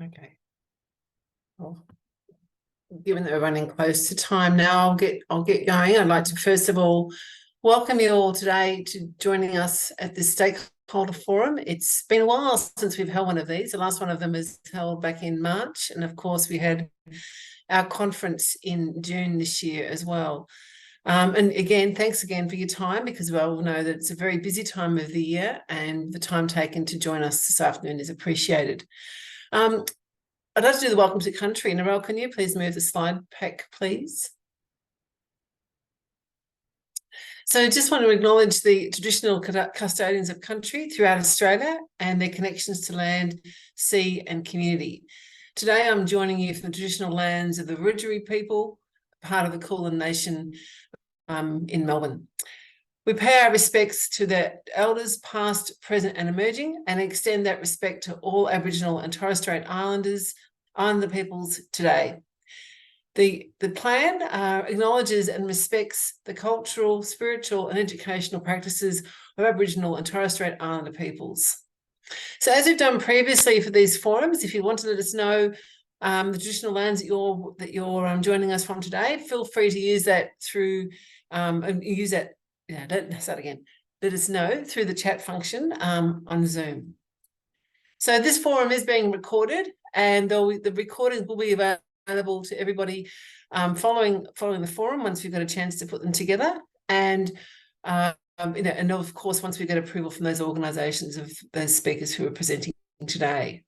Okay. Well, given that we're running close to time now, I'll get going. I'd like to first of all welcome you all today to joining us at this Stakeholder Forum. It's been a while since we've held one of these. The last one of them was held back in March, and of course we had our conference in June this year as well. And again, thanks again for your time, because we all know that it's a very busy time of the year, and the time taken to join us this afternoon is appreciated. I'd like to do the welcome to country. Narelle, can you please move the slide pack, please? So I just want to acknowledge the traditional custodians of country throughout Australia and their connections to land, sea and community. Today I'm joining you from the traditional lands of the Wiradjuri people, part of the Kulin Nation in Melbourne. We pay our respects to the elders past, present and emerging, and extend that respect to all Aboriginal and Torres Strait Islander peoples today. The plan acknowledges and respects the cultural, spiritual and educational practices of Aboriginal and Torres Strait Islander peoples. So as we've done previously for these forums, if you want to let us know the traditional lands that you're joining us from today, feel free to use that through let us know through the chat function on Zoom. So this forum is being recorded, and the recordings will be available to everybody following the forum once we've got a chance to put them together, and and of course once we get approval from those organisations of those speakers who are presenting today.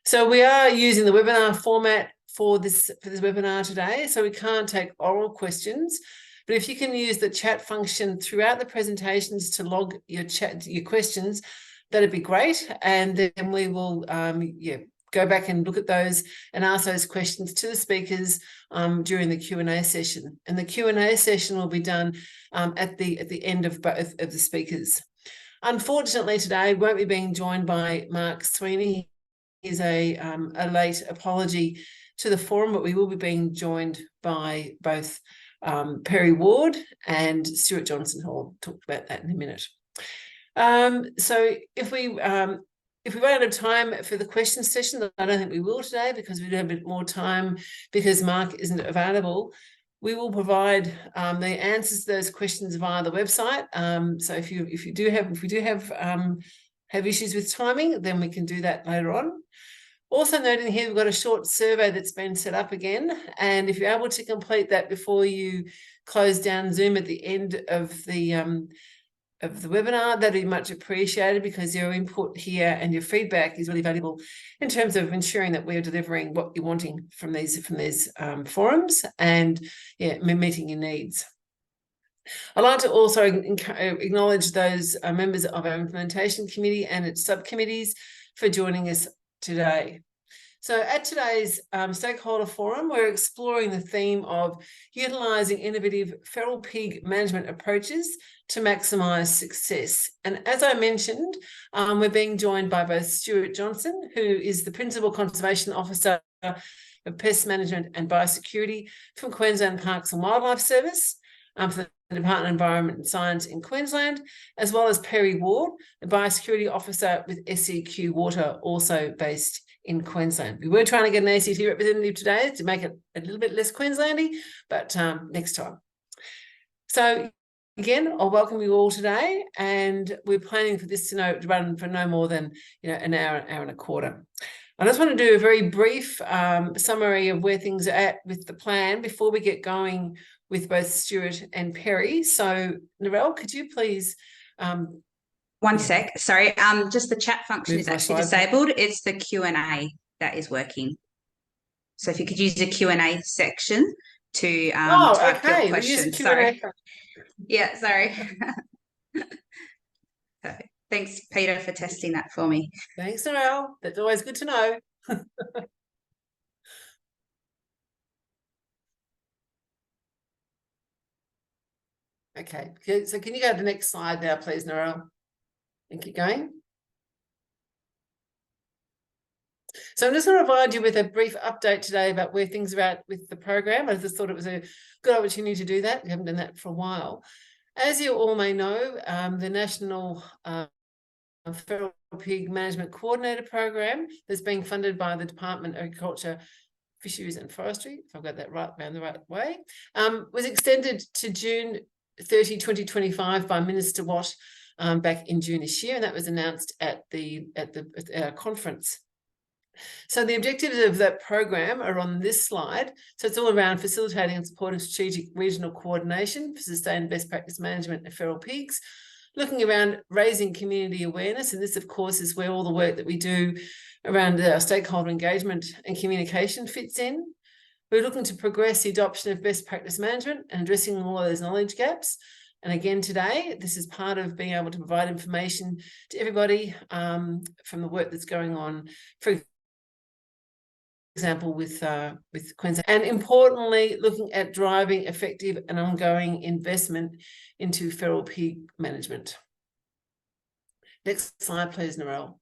So we are using the webinar format for this webinar today, so we can't take oral questions. But if you can use the chat function throughout the presentations to log your questions, that'd be great. And then we will go back and look at those and ask those questions to the speakers during the Q&A session. And the Q&A session will be done at the end of both of the speakers. Unfortunately, today we won't be being joined by Mark Sweeney. He's a late apology to the forum, but we will be being joined by both Perry Ward and Stuart Johnson, who will talk about that in a minute. So if we run out of time for the question session, I don't think we will today because we do have a bit more time because Mark isn't available. We will provide the answers to those questions via the website. So if we do have issues with timing, then we can do that later on. Also noting here, we've got a short survey that's been set up again, and if you're able to complete that before you close down Zoom at the end of the webinar, that'd be much appreciated, because your input here and your feedback is really valuable in terms of ensuring that we're delivering what you're wanting from these forums and meeting your needs. I'd like to also acknowledge those members of our implementation committee and its subcommittees for joining us today. So at today's Stakeholder Forum, we're exploring the theme of utilising innovative feral pig management approaches to maximise success. And as I mentioned, we're being joined by both Stuart Johnson, who is the Principal Conservation Officer of Pest Management and Biosecurity from Queensland Parks and Wildlife Service, for the Department of Environment and Science in Queensland, as well as Perry Ward, the Biosecurity Officer with SEQ Water, also based in Queensland. We were trying to get an ACT representative today to make it a little bit less Queenslandy, but next time. So again, I'll welcome you all today, and we're planning for this to run for no more than an hour and a quarter. I just want to do a very brief summary of where things are at with the plan before we get going with both Stuart and Perry. So Narelle, could you please one sec, sorry, just the chat function is actually disabled. It's the Q&A that is working. So if you could use the Q&A section to type your question. Sorry. Yeah, sorry. Perfect. Thanks, Peter, for testing that for me. Thanks, Narelle. That's always good to know. Okay, so can you go to the next slide now, please, Narelle? And keep going. So I'm just going to provide you with a brief update today about where things are at with the program. I just thought it was a good opportunity to do that. We haven't done that for a while. As you all may know, the National Feral Pig Management Coordinator Program that's being funded by the Department of Agriculture, Fisheries and Forestry, if I've got that right around the right way, was extended to June 30, 2025 by Minister Watt back in June this year, and that was announced at our conference. So the objectives of that program are on this slide. So it's all around facilitating and supporting strategic regional coordination for sustained best practice management of feral pigs, looking around raising community awareness, and this of course is where all the work that we do around our stakeholder engagement and communication fits in. We're looking to progress the adoption of best practice management and addressing all those knowledge gaps. And again, today, this is part of being able to provide information to everybody from the work that's going on, for example, with Queensland. And importantly, looking at driving effective and ongoing investment into feral pig management. Next slide, please, Narelle.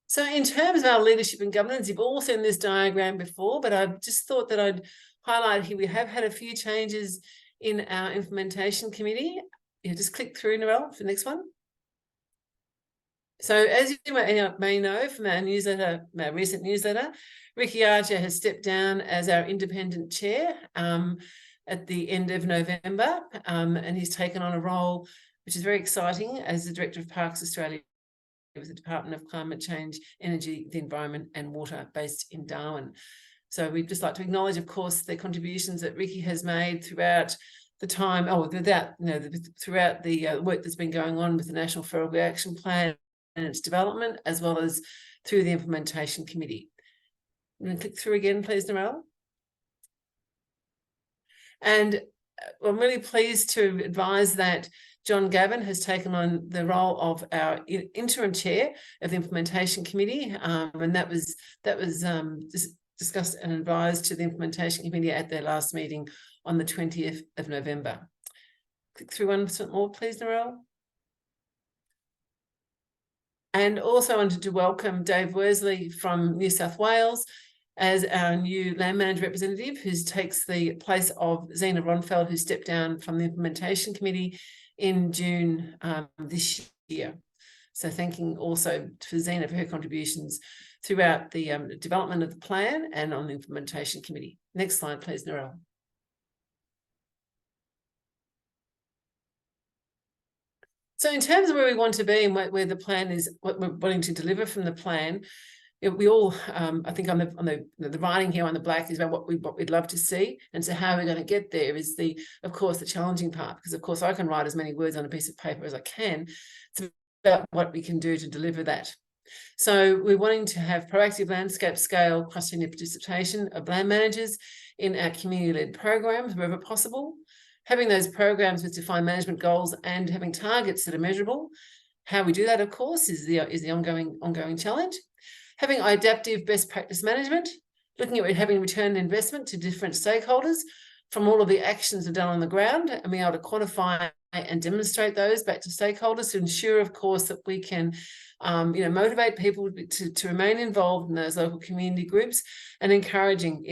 So in terms of our leadership and governance, you've all seen this diagram before, but I just thought that I'd highlight here, we have had a few changes in our implementation committee. You just click through, Narelle, for the next one. So as you may know from our newsletter, our recent newsletter, Ricky Archer has stepped down as our independent chair at the end of November, and he's taken on a role which is very exciting as the Director of Parks Australia with the Department of Climate Change, Energy, the Environment and Water based in Darwin. So we'd just like to acknowledge, of course, the contributions that Ricky has made throughout the time, throughout the work that's been going on with the National Feral Pig Action Plan and its development, as well as through the implementation committee. I'm going to click through again, please, Narelle. And I'm really pleased to advise that John Gavin has taken on the role of our interim chair of the implementation committee, and that was discussed and advised to the implementation committee at their last meeting on the 20th of November. Click through 1% more, please, Narelle. And also wanted to welcome Dave Worsley from New South Wales as our new land manager representative, who takes the place of Zena Ronfeld, who stepped down from the implementation committee in June this year. So thanking also for Zena for her contributions throughout the development of the plan and on the implementation committee. Next slide, please, Narelle. So in terms of where we want to be and where the plan is, what we're wanting to deliver from the plan, we all, I think on the writing here on the black is about what we'd love to see, and so how we're going to get there is of course the challenging part, because of course I can write as many words on a piece of paper as I can. It's about what we can do to deliver that. So we're wanting to have proactive landscape scale cross-senior participation of land managers in our community-led programs wherever possible. Having those programs with defined management goals and having targets that are measurable. How we do that, of course, is the ongoing challenge. Having adaptive best practice management, looking at having return on investment to different stakeholders from all of the actions we've done on the ground, and being able to quantify and demonstrate those back to stakeholders to ensure, of course, that we can motivate people to remain involved in those local community groups, and encouraging,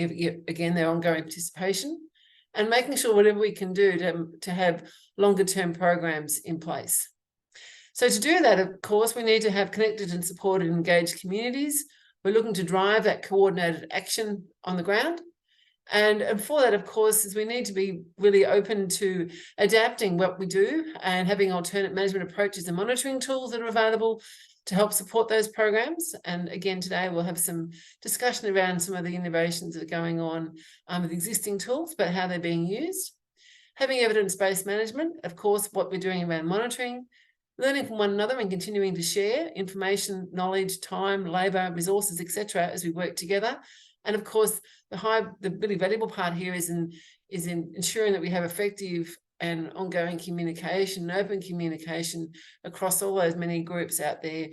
again, their ongoing participation, and making sure whatever we can do to have longer term programs in place. So to do that, of course, we need to have connected and supported and engaged communities. We're looking to drive that coordinated action on the ground. And for that, of course, is we need to be really open to adapting what we do and having alternate management approaches and monitoring tools that are available to help support those programs. And again, today we'll have some discussion around some of the innovations that are going on with existing tools, but how they're being used. Having evidence-based management, of course, what we're doing around monitoring, learning from one another and continuing to share information, knowledge, time, labour, resources, etc., as we work together. And of course, the really valuable part here is in ensuring that we have effective and ongoing communication, open communication across all those many groups out there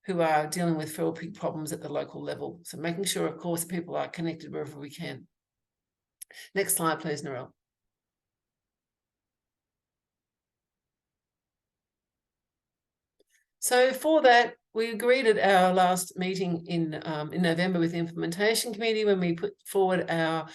who are dealing with feral pig problems at the local level. So making sure, of course, people are connected wherever we can. Next slide, please, Narelle. So for that, we agreed at our last meeting in November with the implementation committee when we put forward our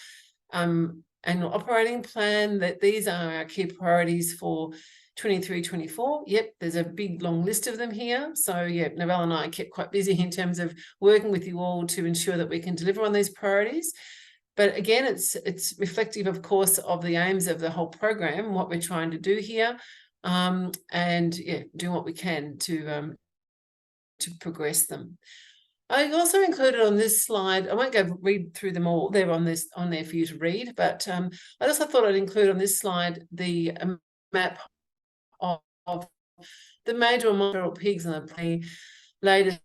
annual operating plan, that these are our key priorities for 23-24. Yep, there's a big long list of them here. So yeah, Novelle and I kept quite busy in terms of working with you all to ensure that we can deliver on these priorities. But again, it's reflective, of course, of the aims of the whole program, what we're trying to do here, and yeah, do what we can to progress them. I also included on this slide, I won't go read through them all, they're on there for you to read, but I also thought I'd include on this slide the map of the major and feral pigs and the latest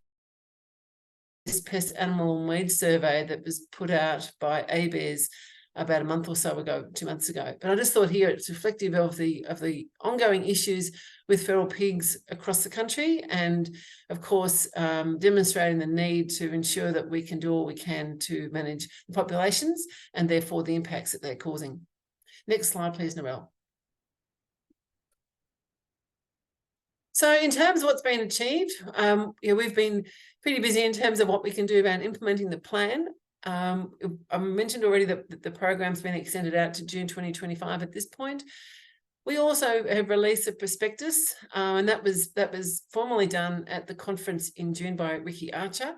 pest, animal and weed survey that was put out by ABARES about a month or so ago, 2 months ago. But I just thought here it's reflective of the ongoing issues with feral pigs across the country, and of course demonstrating the need to ensure that we can do all we can to manage the populations and therefore the impacts that they're causing. Next slide, please, Novelle. So in terms of what's been achieved, we've been pretty busy in terms of what we can do around implementing the plan. I mentioned already that the program's been extended out to June 2025 at this point. We also have released a prospectus, and that was formally done at the conference in June by Ricky Archer,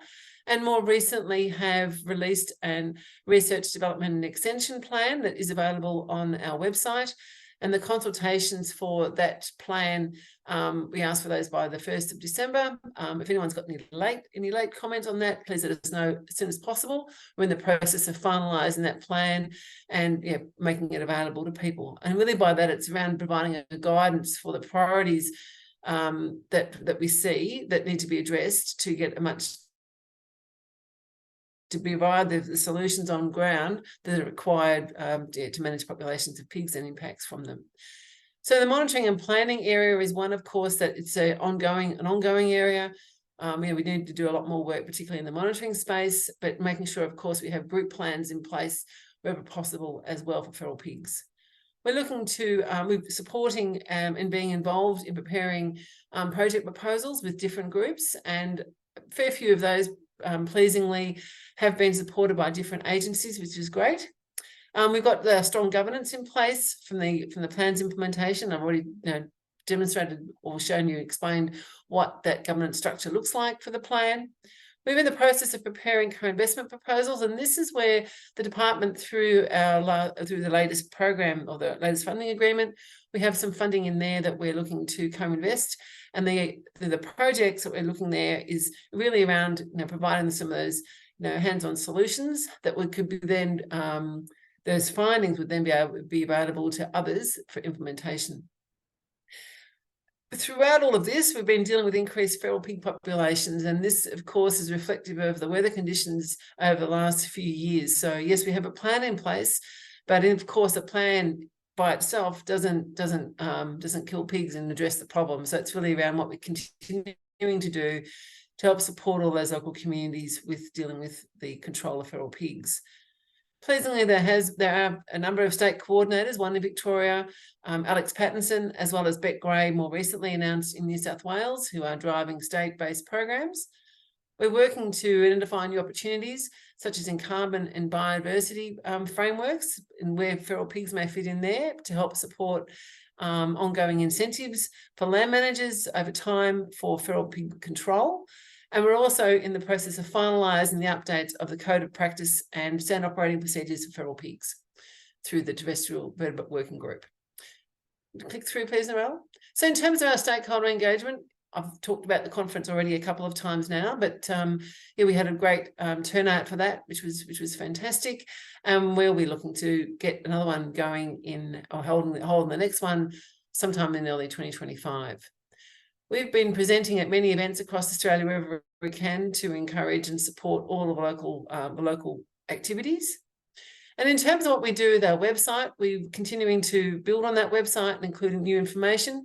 and more recently have released a research development and extension plan that is available on our website. And the consultations for that plan, we asked for those by the 1st of December. If anyone's got any late comment on that, please let us know as soon as possible. We're in the process of finalising that plan and making it available to people. And really by that, it's around providing a guidance for the priorities that we see that need to be addressed to get to provide the solutions on ground that are required to manage populations of pigs and impacts from them. So the monitoring and planning area is one, of course, that it's an ongoing area. We need to do a lot more work, particularly in the monitoring space, but making sure, of course, we have group plans in place wherever possible as well for feral pigs. We're looking to, we're supporting and being involved in preparing project proposals with different groups, and a fair few of those pleasingly have been supported by different agencies, which is great. We've got the strong governance in place from the plan's implementation. I've already demonstrated or explained what that governance structure looks like for the plan. We're in the process of preparing co-investment proposals, and this is where the department, through the latest program or the latest funding agreement, we have some funding in there that we're looking to co-invest. And the projects that we're looking there is really around providing some of those hands-on solutions that could be then those findings would then be available to others for implementation. Throughout all of this, we've been dealing with increased feral pig populations, and this, of course, is reflective of the weather conditions over the last few years. So yes, we have a plan in place, but of course, a plan by itself doesn't kill pigs and address the problem. So it's really around what we're continuing to do to help support all those local communities with dealing with the control of feral pigs. Pleasingly, there are a number of state coordinators, one in Victoria, Alex Pattinson, as well as Beck Gray, more recently announced in New South Wales, who are driving state-based programs. We're working to identify new opportunities, such as in carbon and biodiversity frameworks, and where feral pigs may fit in there to help support ongoing incentives for land managers over time for feral pig control. And we're also in the process of finalising the updates of the Code of Practice and Standard Operating Procedures for feral pigs through the Terrestrial Vertebrate Working Group. Click through, please, Novelle. So in terms of our stakeholder engagement, I've talked about the conference already a couple of times now, but we had a great turnout for that, which was fantastic. We'll be looking to get another one going holding the next one sometime in early 2025. We've been presenting at many events across Australia wherever we can to encourage and support all of the local activities. And in terms of what we do with our website, we're continuing to build on that website and including new information.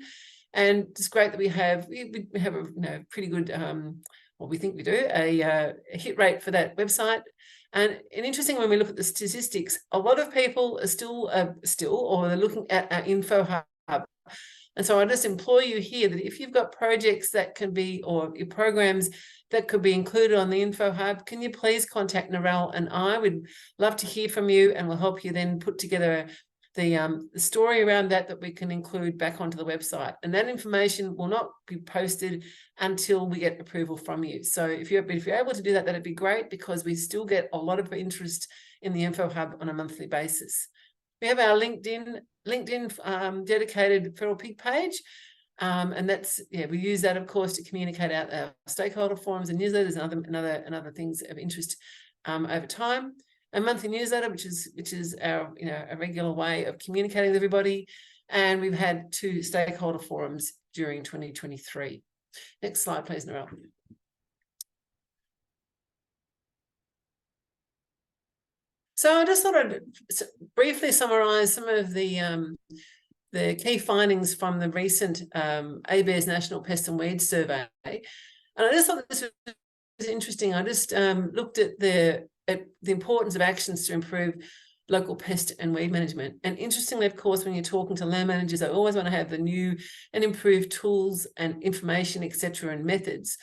And it's great that we have a pretty good, well, we think we do, a hit rate for that website. And interesting, when we look at the statistics, a lot of people are still or they're looking at our info hub. And so I just implore you here that if you've got projects that can be, or your programs that could be included on the Info Hub, can you please contact Narelle and I? We'd love to hear from you, and we'll help you then put together the story around that we can include back onto the website. And that information will not be posted until we get approval from you. So if you're able to do that, that'd be great, because we still get a lot of interest in the Info Hub on a monthly basis. We have our LinkedIn dedicated feral pig page. And that's, we use that, of course, to communicate out our stakeholder forums and newsletters and other things of interest over time. A monthly newsletter, which is our a regular way of communicating with everybody. And we've had 2 stakeholder forums during 2023. Next slide, please, Narelle. So I just thought I'd briefly summarise some of the key findings from the recent ABARES National Pest and Weed Survey. And I just thought this was interesting. I just looked at the importance of actions to improve local pest and weed management. And interestingly, of course, when you're talking to land managers, they always want to have the new and improved tools and information, etc., and methods.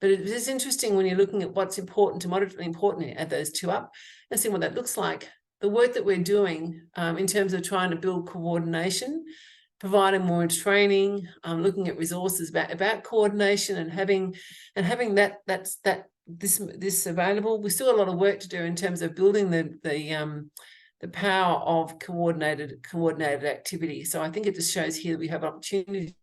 But it is interesting when you're looking at what's important to moderately important, add those 2 up and see what that looks like. The work that we're doing in terms of trying to build coordination, providing more training, looking at resources about coordination and having this available. We still have a lot of work to do in terms of building the power of coordinated activity. So I think it just shows here that we have an opportunity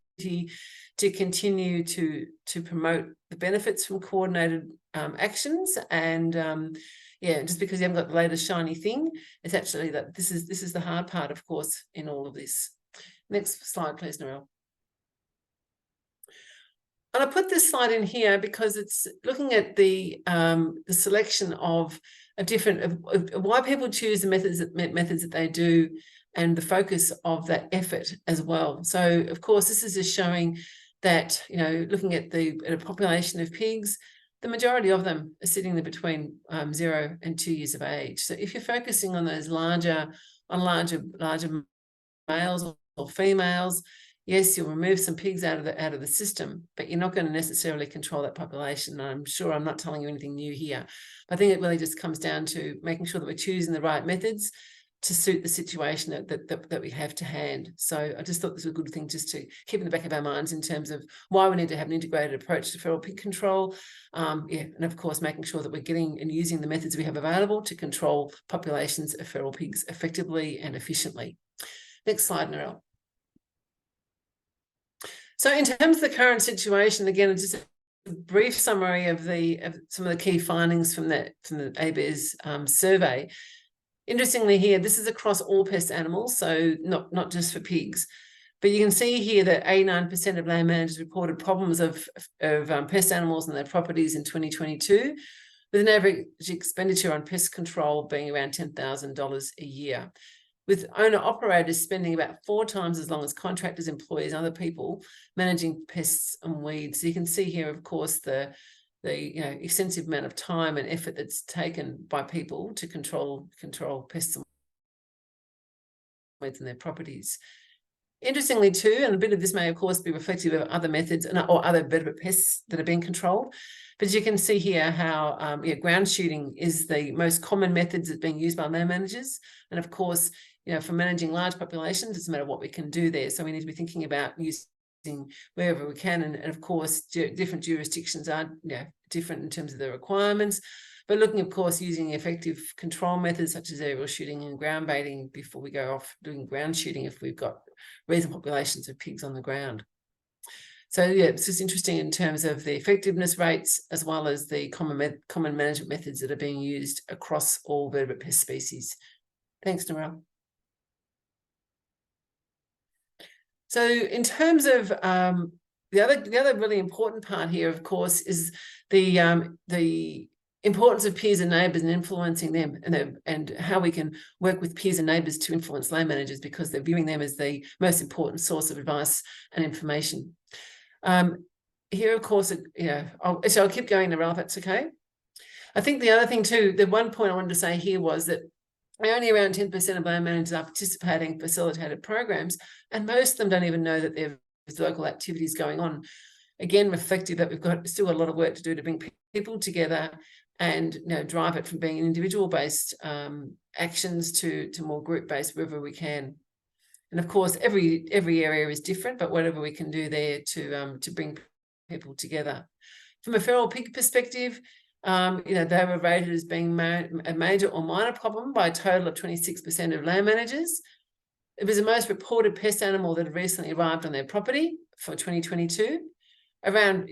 to continue to promote the benefits from coordinated actions. And just because you haven't got the latest shiny thing, it's actually that this is the hard part, of course, in all of this. Next slide, please, Narelle. And I put this slide in here because it's looking at the selection of why people choose the methods that they do, and the focus of that effort as well. So, of course, this is just showing that, looking at a population of pigs, the majority of them are sitting there between 0 and 2 years of age. So if you're focusing on those larger males or females, yes, you'll remove some pigs out of the system, but you're not going to necessarily control that population. And I'm sure I'm not telling you anything new here. I think it really just comes down to making sure that we're choosing the right methods to suit the situation that we have to hand. So I just thought this was a good thing just to keep in the back of our minds in terms of why we need to have an integrated approach to feral pig control. And of course, making sure that we're getting and using the methods we have available to control populations of feral pigs effectively and efficiently. Next slide, Narelle. So in terms of the current situation, again, it's just a brief summary of some of the key findings from the ABARES survey. Interestingly here, this is across all pest animals, so not just for pigs. But you can see here that 89% of land managers reported problems of pest animals and their properties in 2022, with an average expenditure on pest control being around $10,000 a year, with owner-operators spending about 4 times as long as contractors, employees, and other people managing pests and weeds. So you can see here, of course, the extensive amount of time and effort that's taken by people to control pests and weeds in their properties. Interestingly too, and a bit of this may of course be reflective of other methods or other vertebrate pests that are being controlled, but you can see here how ground shooting is the most common methods that's being used by land managers. And of course, for managing large populations, it doesn't matter what we can do there. So we need to be thinking about using wherever we can, and of course different jurisdictions are different in terms of the requirements, but looking of course using effective control methods such as aerial shooting and ground baiting before we go off doing ground shooting if we've got reasonable populations of pigs on the ground. So it's just interesting in terms of the effectiveness rates as well as the common management methods that are being used across all vertebrate pest species. Thanks, Narelle. So in terms of the other really important part here, of course, is the importance of peers and neighbours and influencing them, and how we can work with peers and neighbours to influence land managers because they're viewing them as the most important source of advice and information. Here, of course, I'll keep going, Narelle, if that's okay. I think the other thing too, the one point I wanted to say here was that only around 10% of land managers are participating in facilitated programs, and most of them don't even know that there's local activities going on. Again, reflective that we've still got a lot of work to do to bring people together and drive it from being individual-based actions to more group-based wherever we can. And of course, every area is different, but whatever we can do there to bring people together. From a feral pig perspective, they were rated as being a major or minor problem by a total of 26% of land managers. It was the most reported pest animal that had recently arrived on their property for 2022. Around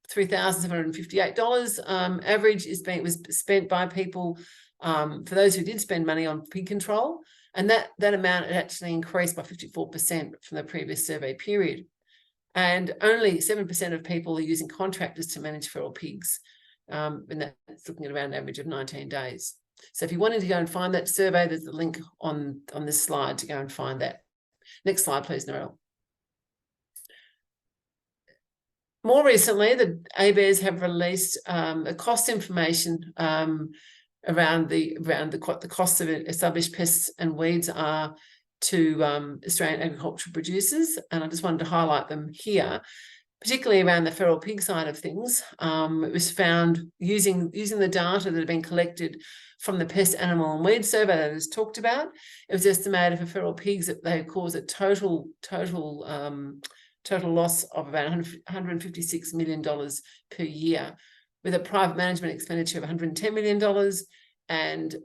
$3,758 average was spent by people for those who did spend money on pig control, and that amount had actually increased by 54% from the previous survey period. And only 7% of people are using contractors to manage feral pigs. And that's looking at around an average of 19 days. So if you wanted to go and find that survey, there's a link on this slide to go and find that. Next slide, please, Narelle. More recently, the ABARES have released a cost information around what the costs of established pests and weeds are to Australian agricultural producers, and I just wanted to highlight them here, particularly around the feral pig side of things. It was found using the data that had been collected from the pest, animal and weed survey that is talked about. It was estimated for feral pigs that they cause a total loss of about $156 million per year, with a private management expenditure of $110 million and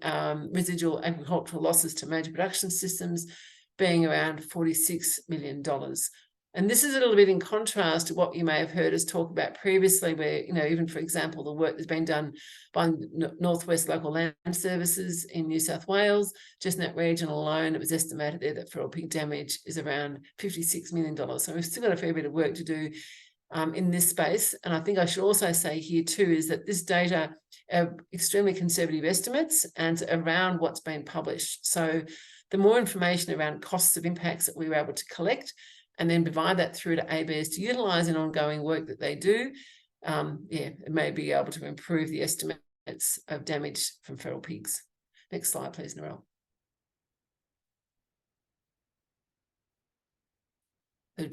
residual agricultural losses to major production systems being around $46 million. And this is a little bit in contrast to what you may have heard us talk about previously, where, even for example, the work that's been done by Northwest Local Land Services in New South Wales, just in that region alone, it was estimated there that feral pig damage is around $56 million. So we've still got a fair bit of work to do in this space. And I think I should also say here too, is that this data are extremely conservative estimates and around what's been published. So the more information around costs of impacts that we were able to collect, and then provide that through to ABARES to utilise in ongoing work that they do, it may be able to improve the estimates of damage from feral pigs. Next slide, please, Narelle.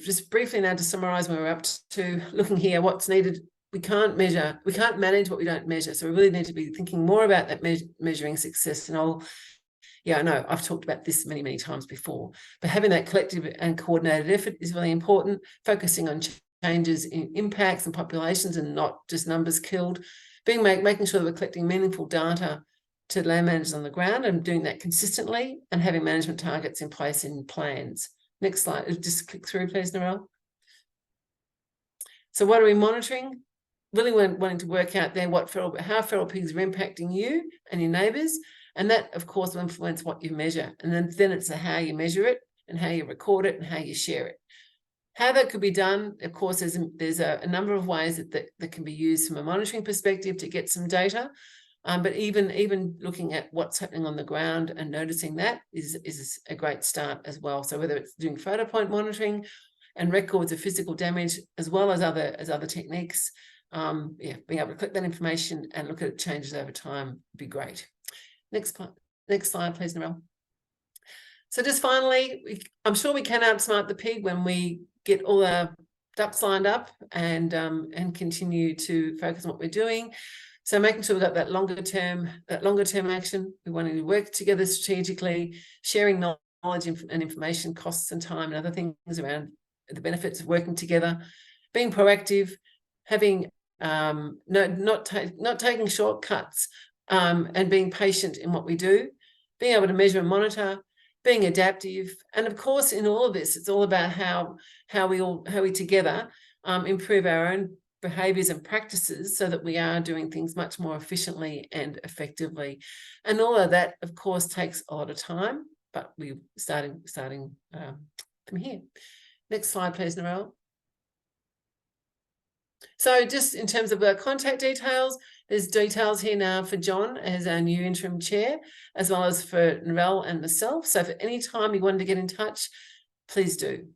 Just briefly now to summarise where we're up to, looking here, what's needed. We can't manage what we don't measure. So we really need to be thinking more about that measuring success. And I know I've talked about this many, many times before, but having that collective and coordinated effort is really important, focusing on changes in impacts and populations and not just numbers killed, making sure that we're collecting meaningful data to land managers on the ground and doing that consistently, and having management targets in place in plans. Next slide, just click through, please, Narelle. So what are we monitoring? Really wanting to work out there how feral pigs are impacting you and your neighbours. And that, of course, will influence what you measure. And then it's how you measure it and how you record it and how you share it. How that could be done, of course, there's a number of ways that can be used from a monitoring perspective to get some data. But even looking at what's happening on the ground and noticing that is a great start as well. So whether it's doing photo point monitoring and records of physical damage, as well as other techniques, being able to collect that information and look at changes over time would be great. Next slide, please, Narelle. So just finally, I'm sure we can outsmart the pig when we get all our ducks lined up and continue to focus on what we're doing. So making sure we've got that longer term action. We want to work together strategically, sharing knowledge and information, costs and time, and other things around the benefits of working together, being proactive, having not taking shortcuts, and being patient in what we do, being able to measure and monitor, being adaptive, and of course, in all of this, it's all about how we together improve our own behaviours and practices so that we are doing things much more efficiently and effectively. And all of that, of course, takes a lot of time, but we're starting from here. Next slide, please, Narelle. So just in terms of our contact details, there's details here now for John as our new interim chair, as well as for Narelle and myself. So if at any time you wanted to get in touch, please do.